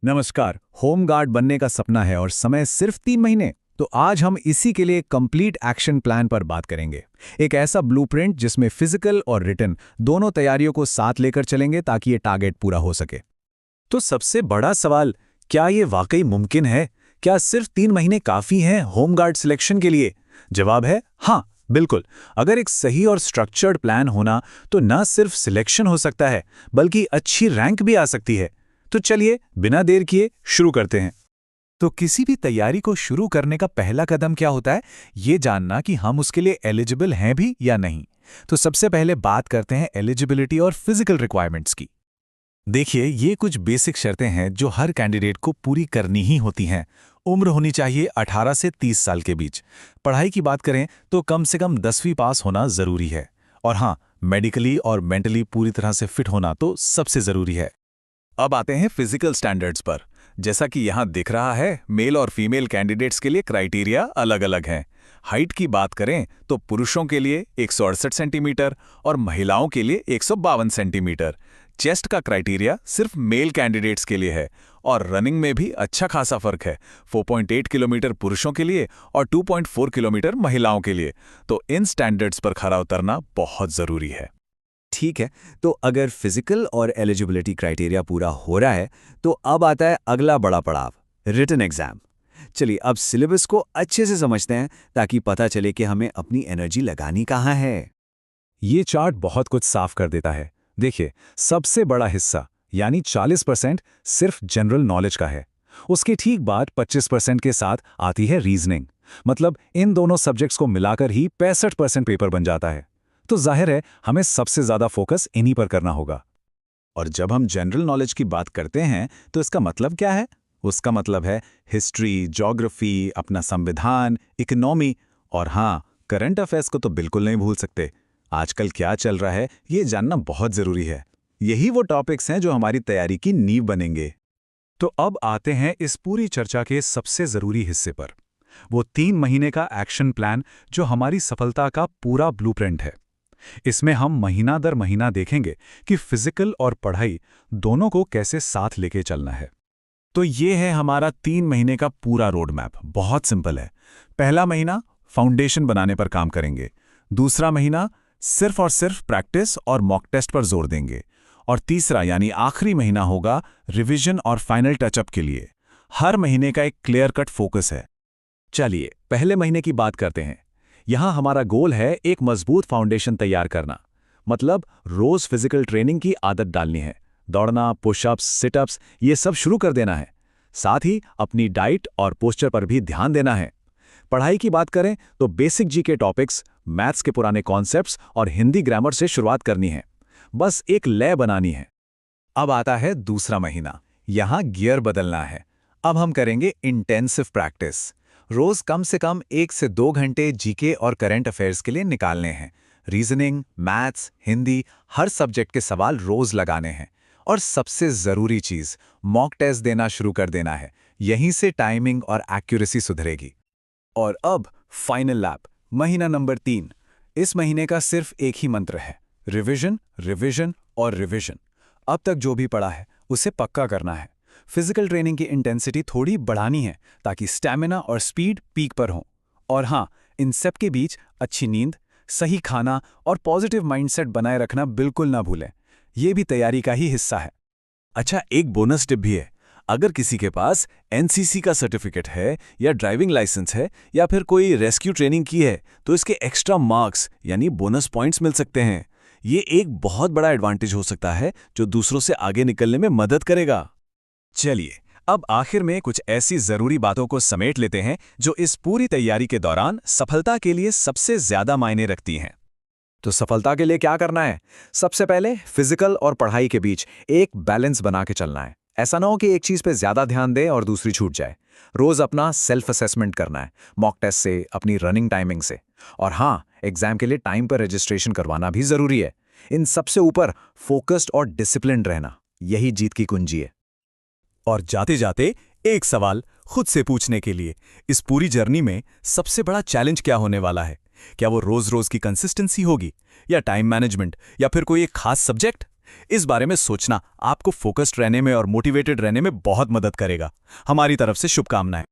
नमस्कार। Home guard बनने का सपना है और समय सिर्फ 3 महीने। तो आज हम इसी के लिए कंप्लीट एक्शन प्लान पर बात करेंगे। एक ऐसा ब्लूप्रिंट जिसमें फिजिकल और रिटन दोनों तैयारियों को साथ लेकर चलेंगे ताकि ये टारगेट पूरा हो सके। तो सबसे बड़ा सवाल, क्या ये वाकई मुमकिन है? क्या सिर्फ 3 महीने काफी हैं होम गार्ड सिलेक्शन के लिए? जवाब है हाँ, बिल्कुल। अगर एक सही और स्ट्रक्चर्ड प्लान होना तो न सिर्फ सिलेक्शन हो सकता है बल्कि अच्छी रैंक भी आ सकती है। तो चलिए बिना देर किए शुरू करते हैं। तो किसी भी तैयारी को शुरू करने का पहला कदम क्या होता है? ये जानना कि हम उसके लिए एलिजिबल हैं भी या नहीं। तो सबसे पहले बात करते हैं एलिजिबिलिटी और फिजिकल रिक्वायरमेंट्स की। देखिए, ये कुछ बेसिक शर्तें हैं जो हर कैंडिडेट को पूरी करनी ही होती हैं। उम्र होनी चाहिए 18 से 30 साल के बीच। पढ़ाई की बात करें तो कम से कम 10वीं पास होना जरूरी है। और हाँ, मेडिकली और मेंटली पूरी तरह से फिट होना तो सबसे जरूरी है। अब आते हैं फिजिकल स्टैंडर्ड्स पर। जैसा कि यहाँ दिख रहा है, मेल और फीमेल कैंडिडेट्स के लिए क्राइटेरिया अलग अलग हैं। हाइट की बात करें तो पुरुषों के लिए 168 सेंटीमीटर और महिलाओं के लिए 152 सेंटीमीटर। चेस्ट का क्राइटेरिया सिर्फ मेल कैंडिडेट्स के लिए है और रनिंग में भी अच्छा खासा फर्क है, 4.8 किलोमीटर पुरुषों के लिए और 2.4 किलोमीटर महिलाओं के लिए। तो इन स्टैंडर्ड्स पर खरा उतरना बहुत जरूरी है। ठीक है, तो अगर फिजिकल और एलिजिबिलिटी क्राइटेरिया पूरा हो रहा है तो अब आता है अगला बड़ा पड़ाव, रिटन एग्जाम। चलिए अब सिलेबस को अच्छे से समझते हैं ताकि पता चले कि हमें अपनी एनर्जी लगानी कहाँ है। ये चार्ट बहुत कुछ साफ कर देता है। देखिए, सबसे बड़ा हिस्सा यानी 40% सिर्फ जनरल नॉलेज का है। उसके ठीक बाद 25% के साथ आती है रीजनिंग। मतलब इन दोनों सब्जेक्ट्स को मिलाकर ही 65% पेपर बन जाता है। तो जाहिर है हमें सबसे ज्यादा फोकस इन्हीं पर करना होगा। और जब हम जनरल नॉलेज की बात करते हैं तो इसका मतलब क्या है? उसका मतलब है हिस्ट्री, ज्योग्राफी, अपना संविधान, इकोनॉमी और हाँ, करंट अफेयर्स को तो बिल्कुल नहीं भूल सकते। आजकल क्या चल रहा है ये जानना बहुत जरूरी है। यही वो टॉपिक्स हैं जो हमारी तैयारी की नींव बनेंगे। तो अब आते हैं इस पूरी चर्चा के सबसे जरूरी हिस्से पर, वो 3 महीने का एक्शन प्लान जो हमारी सफलता का पूरा ब्लूप्रिंट है। इसमें हम महीना दर महीना देखेंगे कि फिजिकल और पढ़ाई दोनों को कैसे साथ लेके चलना है। तो ये है हमारा 3 महीने का पूरा रोड मैप। बहुत सिंपल है। पहला महीना फाउंडेशन बनाने पर काम करेंगे। दूसरा महीना सिर्फ और सिर्फ प्रैक्टिस और मॉक टेस्ट पर जोर देंगे। और तीसरा यानी आखिरी महीना होगा रिवीजन और फाइनल टचअप के लिए। हर महीने का एक क्लियर कट फोकस है। चलिए पहले महीने की बात करते हैं। यहां हमारा गोल है एक मजबूत फाउंडेशन तैयार करना। मतलब रोज फिजिकल ट्रेनिंग की आदत डालनी है। दौड़ना, पुशअप्स, सिटअप्स ये सब शुरू कर देना है। साथ ही अपनी डाइट और पोस्चर पर भी ध्यान देना है। पढ़ाई की बात करें तो बेसिक जी के टॉपिक्स, मैथ्स के पुराने कॉन्सेप्ट्स और हिंदी ग्रामर से शुरुआत करनी है। बस एक लय बनानी है। अब आता है दूसरा महीना। यहां गियर बदलना है। अब हम करेंगे इंटेंसिव प्रैक्टिस। रोज कम से कम 1 से 2 घंटे जीके और करंट अफेयर्स के लिए निकालने हैं। रीजनिंग, मैथ्स, हिंदी, हर सब्जेक्ट के सवाल रोज लगाने हैं। और सबसे जरूरी चीज, मॉक टेस्ट देना शुरू कर देना है। यहीं से टाइमिंग और एक्यूरेसी सुधरेगी। और अब फाइनल लैप, महीना नंबर 3। इस महीने का सिर्फ एक ही मंत्र है, रिवीजन, रिवीजन और रिवीजन। अब तक जो भी पढ़ा है उसे पक्का करना है। फिजिकल ट्रेनिंग की इंटेंसिटी थोड़ी बढ़ानी है ताकि स्टैमिना और स्पीड पीक पर हो। और हाँ, इन सब के बीच अच्छी नींद, सही खाना और पॉजिटिव माइंडसेट बनाए रखना बिल्कुल ना भूलें। ये भी तैयारी का ही हिस्सा है। अच्छा, एक बोनस टिप भी है। अगर किसी के पास एनसीसी का सर्टिफिकेट है या ड्राइविंग लाइसेंस है या फिर कोई रेस्क्यू ट्रेनिंग की है तो इसके एक्स्ट्रा मार्क्स यानी बोनस पॉइंट्स मिल सकते हैं। ये एक बहुत बड़ा एडवांटेज हो सकता है जो दूसरों से आगे निकलने में मदद करेगा। चलिए अब आखिर में कुछ ऐसी जरूरी बातों को समेट लेते हैं जो इस पूरी तैयारी के दौरान सफलता के लिए सबसे ज्यादा मायने रखती हैं। तो सफलता के लिए क्या करना है? सबसे पहले फिजिकल और पढ़ाई के बीच एक बैलेंस बना के चलना है। ऐसा ना हो कि एक चीज पे ज्यादा ध्यान दें और दूसरी छूट जाए। रोज अपना सेल्फ असेसमेंट करना है, मॉक टेस्ट से, अपनी रनिंग टाइमिंग से। और हाँ, एग्जाम के लिए टाइम पर रजिस्ट्रेशन करवाना भी जरूरी है। इन सबसे ऊपर फोकस्ड और डिसिप्लिन्ड रहना, यही जीत की कुंजी है। और जाते जाते एक सवाल खुद से पूछने के लिए, इस पूरी जर्नी में सबसे बड़ा चैलेंज क्या होने वाला है? क्या वो रोज रोज की कंसिस्टेंसी होगी, या टाइम मैनेजमेंट, या फिर कोई एक खास सब्जेक्ट? इस बारे में सोचना आपको फोकस्ड रहने में और मोटिवेटेड रहने में बहुत मदद करेगा। हमारी तरफ से शुभकामनाएं।